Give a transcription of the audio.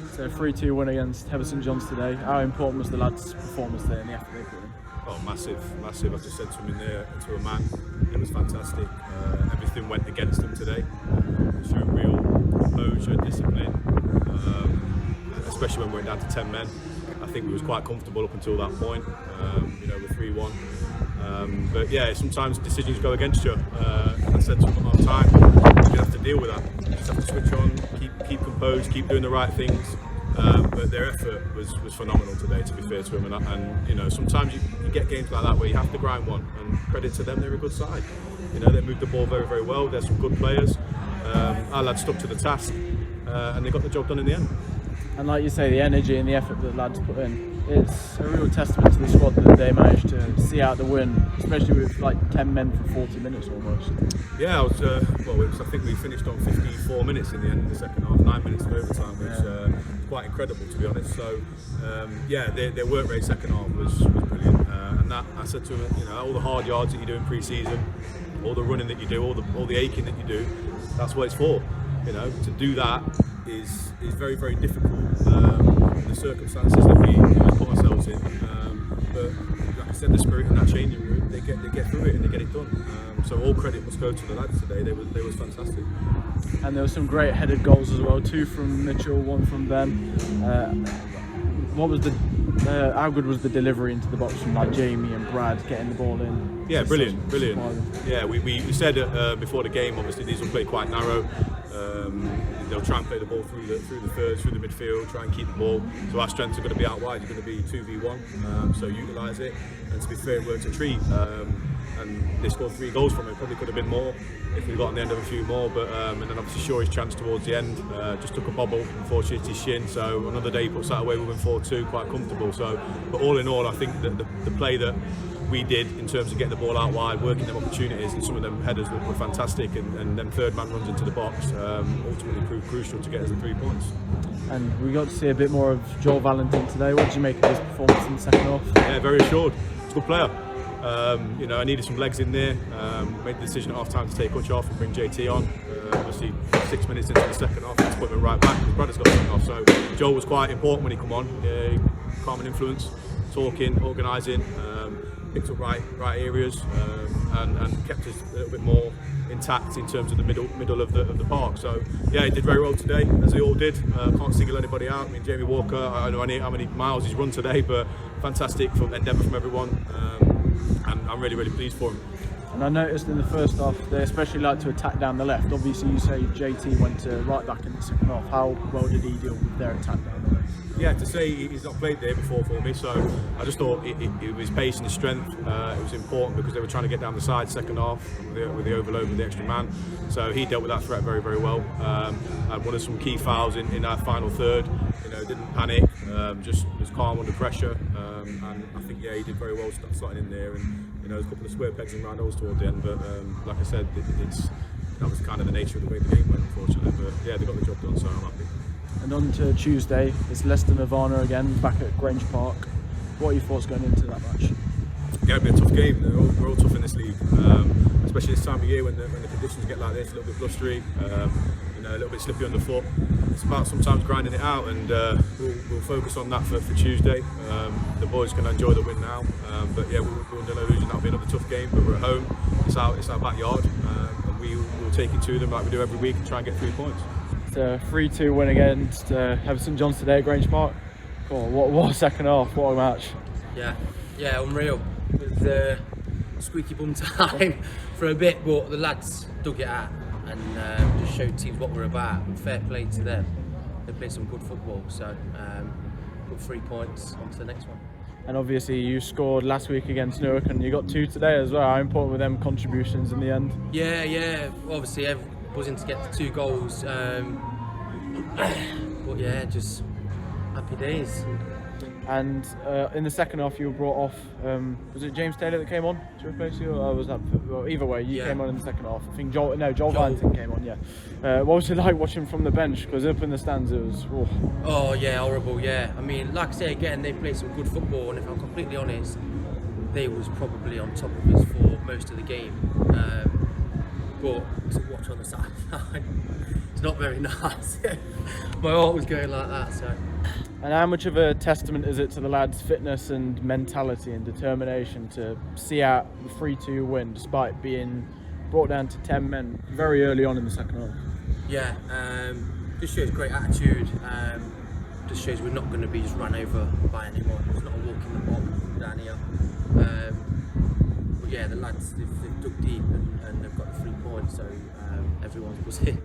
It's a 3-2 win against St John's today. How important was the lads' performance there and the effort they put in? Oh, massive. I just said to him in there, to a man, it was fantastic. Everything went against them today. They showed real composure, discipline, especially when we went down to 10 men. I think we was quite comfortable up until that point, with 3-1. But yeah, sometimes decisions go against you. And I said to them at half time, you have to deal with that. You just have to switch on, keep composed, keep doing the right things. But their effort was phenomenal today, to be fair to them. And sometimes you get games like that where you have to grind one. And credit to them, they're a good side. They moved the ball very, very well. There's some good players. Our lads stuck to the task, and they got the job done in the end. And like you say, the energy and the effort that the lads put in, it's a real testament to the squad that they managed to see out the win, especially with like 10 men for 40 minutes almost. Yeah, I think we finished on 54 minutes in the end of the second half, 9 minutes of overtime, which is quite incredible, to be honest. So, their work rate second half was brilliant. And that, I said to them, all the hard yards that you do in pre-season, all the running that you do, all the aching that you do, that's what it's for. To do that is very, very difficult in the circumstances that we put ourselves in. But like I said, the spirit in that changing room, they get through it and they get it done. So all credit must go to the lads today. They was fantastic. And there were some great headed goals as well. 2 from Mitchell, 1 from Ben. How good was the delivery into the box from like Jamie and Brad getting the ball in? Yeah, brilliant. Yeah, we said before the game, obviously these will play quite narrow. They'll try and play the ball through the thirds, through the midfield, try and keep the ball. So our strengths are going to be out wide. You're going to be 2v1, so utilise it. And to be fair, it worked a treat. And they scored 3 goals from it. Probably could have been more if we got on the end of a few more. But and then obviously Shaw's chance towards the end just took a bobble, unfortunately, his shin. So another day he puts that away. We win 4-2, quite comfortable. So, but all in all, I think that the play that we did in terms of getting the ball out wide, working them opportunities, and some of them headers were fantastic, and then third man runs into the box, ultimately proved crucial to get us the 3 points. And we got to see a bit more of Joel Valentin today. What did you make of his performance in the second half? Yeah, very assured. He's a good player. I needed some legs in there. Made the decision at half time to take Hutch off and bring JT on. Obviously 6 minutes into the second half, let's put him right back. His brother's got sent off, so Joel was quite important when he come on. Calm and influence, talking, organising. Picked up right areas and kept us a little bit more intact in terms of the middle of the park. So yeah, he did very well today, as they all did. Can't single anybody out. I mean, Jamie Walker, I don't know how many miles he's run today, but fantastic endeavour from everyone, and I'm really, really pleased for him. And I noticed in the first half they especially like to attack down the left. Obviously you say JT went to right back in the second half. How well did he deal with their attack down the left? Yeah, to say he's not played there before for me, so I just thought it was pace and strength. It was important because they were trying to get down the side second half with the overload with the extra man. So he dealt with that threat very, very well. And one of some key fouls in our final third. Didn't panic, just was calm under pressure, and I think he did very well starting in there. And there's a couple of square pegs and round holes towards the end, but like I said, that was kind of the nature of the way the game went, unfortunately. But yeah, they got the job done, so I'm happy. And on to Tuesday, it's Leicester Nirvana again, back at Grange Park. What are your thoughts going into that match? It's going to be a tough game. We're all tough in this league, especially this time of year when the conditions get like this, a little bit blustery, a little bit slippy on the foot. It's about sometimes grinding it out, and we'll focus on that for Tuesday. The boys can enjoy the win now, but yeah, we're under no illusion that'll be another tough game. But we're at home, it's our backyard, and we'll take it to them like we do every week and try and get 3 points. It's a 3-2 win against St John's today at Grange Park. Oh, what a second half, what a match. Yeah, unreal. It was squeaky bum time for a bit, but the lads dug it out and just showed teams what we're about. Fair play to them. They played some good football, so put 3 points on to the next one. And obviously you scored last week against Newark and you got 2 today as well. How important were them contributions in the end? Yeah. Obviously buzzing to get the 2 goals. But yeah, just happy days. And in the second half you were brought off, was it James Taylor that came on to replace you, or was that, well, either way you came on in the second half? I think Joel Valentin came on, what was it like watching from the bench, because up in the stands it was Oh yeah, horrible. I mean, like I say again, they played some good football, and if I'm completely honest, they was probably on top of us for most of the game, but to watch on the sideline it's not very nice. My heart was going like that. So. And how much of a testament is it to the lads' fitness and mentality and determination to see out the 3-2 win despite being brought down to 10 men very early on in the second half? Yeah, just shows great attitude. Just shows we're not going to be just run over by anyone. It's not a walk in the park down here. But yeah, the lads they've dug deep and they've got the 3 points, so everyone's buzzing.